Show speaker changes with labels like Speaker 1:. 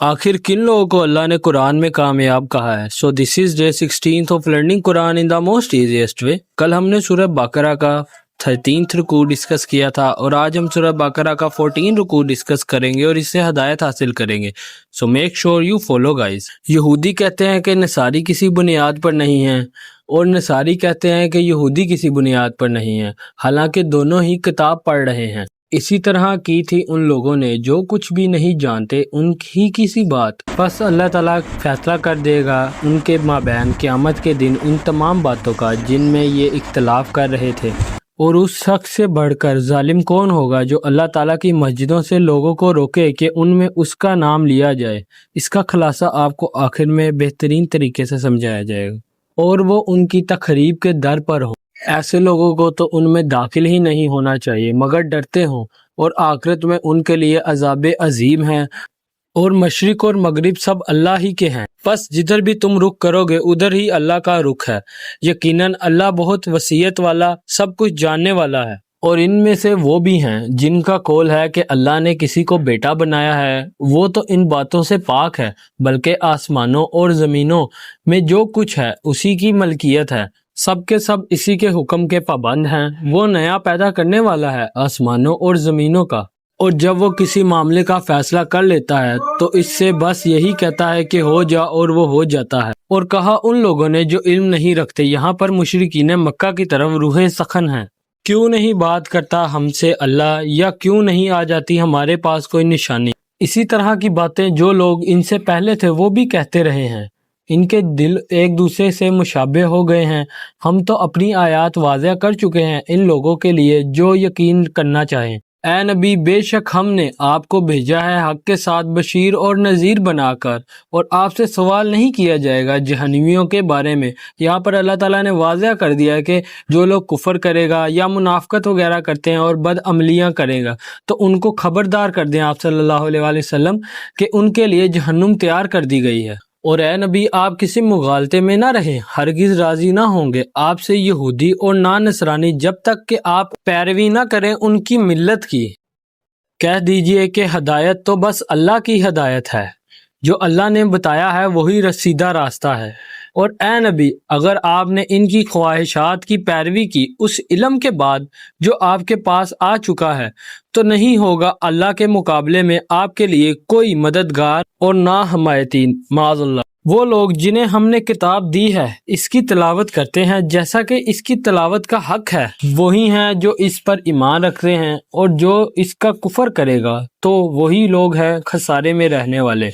Speaker 1: آخر کن لوگوں کو اللہ نے قرآن میں کامیاب کہا ہے؟ So this is day 16 of learning Quran in the most easiest way. کل ہم نے سورہ بقرہ کا 13 رکوع ڈسکس کیا تھا، اور آج ہم سورہ بقرہ کا 14 رکوع ڈسکس کریں گے اور اس سے ہدایت حاصل کریں گے۔ So make sure you follow guys. یہودی کہتے ہیں کہ نصاری کسی بنیاد پر نہیں ہیں، اور نصاری کہتے ہیں کہ یہودی کسی بنیاد پر نہیں ہیں، حالانکہ دونوں ہی کتاب پڑھ رہے ہیں۔ اسی طرح کی تھی ان لوگوں نے جو کچھ بھی نہیں جانتے ان ہی کی سی بات، بس اللہ تعالیٰ فیصلہ کر دے گا ان کے مابین قیامت کے دن ان تمام باتوں کا جن میں یہ اختلاف کر رہے تھے۔ اور اس شخص سے بڑھ کر ظالم کون ہوگا جو اللہ تعالیٰ کی مسجدوں سے لوگوں کو روکے کہ ان میں اس کا نام لیا جائے؟ اس کا خلاصہ آپ کو آخر میں بہترین طریقے سے سمجھایا جائے گا، اور وہ ان کی تخریب کے در پر ہو۔ ایسے لوگوں کو تو ان میں داخل ہی نہیں ہونا چاہیے مگر ڈرتے ہوں، اور آخرت میں ان کے لیے عذاب عظیم ہے، اور مشرق اور مغرب سب اللہ ہی کے ہیں، بس جدھر بھی تم رخ کرو گے ادھر ہی اللہ کا رخ ہے۔ یقیناً اللہ بہت وسعت والا، سب کچھ جاننے والا ہے۔ اور ان میں سے وہ بھی ہیں جن کا قول ہے کہ اللہ نے کسی کو بیٹا بنایا ہے، وہ تو ان باتوں سے پاک ہے، بلکہ آسمانوں اور زمینوں میں جو کچھ ہے اسی کی ملکیت ہے، سب کے سب اسی کے حکم کے پابند ہیں۔ وہ نیا پیدا کرنے والا ہے آسمانوں اور زمینوں کا، اور جب وہ کسی معاملے کا فیصلہ کر لیتا ہے تو اس سے بس یہی کہتا ہے کہ ہو جا، اور وہ ہو جاتا ہے۔ اور کہا ان لوگوں نے جو علم نہیں رکھتے، یہاں پر مشرکین مکہ کی طرف روح سخن ہیں، کیوں نہیں بات کرتا ہم سے اللہ، یا کیوں نہیں آ جاتی ہمارے پاس کوئی نشانی؟ اسی طرح کی باتیں جو لوگ ان سے پہلے تھے وہ بھی کہتے رہے ہیں۔ ان کے دل ایک دوسرے سے مشابہ ہو گئے ہیں۔ ہم تو اپنی آیات واضح کر چکے ہیں ان لوگوں کے لیے جو یقین کرنا چاہیں۔ اے نبی، بے شک ہم نے آپ کو بھیجا ہے حق کے ساتھ بشیر اور نذیر بنا کر، اور آپ سے سوال نہیں کیا جائے گا جہنمیوں کے بارے میں۔ یہاں پر اللہ تعالیٰ نے واضح کر دیا ہے کہ جو لوگ کفر کرے گا یا منافقت وغیرہ کرتے ہیں اور بد عملیاں کرے گا تو ان کو خبردار کر دیں آپ صلی اللہ علیہ وآلہ وسلم کہ ان کے لیے جہنم تیار کر دی گئی ہے۔ اور اے نبی، آپ کسی مغالطے میں نہ رہیں، ہرگز راضی نہ ہوں گے آپ سے یہودی اور نہ نصرانی جب تک کہ آپ پیروی نہ کریں ان کی ملت کی۔ کہہ دیجئے کہ ہدایت تو بس اللہ کی ہدایت ہے، جو اللہ نے بتایا ہے وہی رسیدہ راستہ ہے۔ اور اے نبی، اگر آپ نے ان کی خواہشات کی پیروی کی اس علم کے بعد جو آپ کے پاس آ چکا ہے، تو نہیں ہوگا اللہ کے مقابلے میں آپ کے لیے کوئی مددگار اور نہ حمایتی۔ معاذ اللہ۔ وہ لوگ جنہیں ہم نے کتاب دی ہے اس کی تلاوت کرتے ہیں جیسا کہ اس کی تلاوت کا حق ہے، وہی ہیں جو اس پر ایمان رکھتے ہیں، اور جو اس کا کفر کرے گا تو وہی لوگ ہیں خسارے میں رہنے والے۔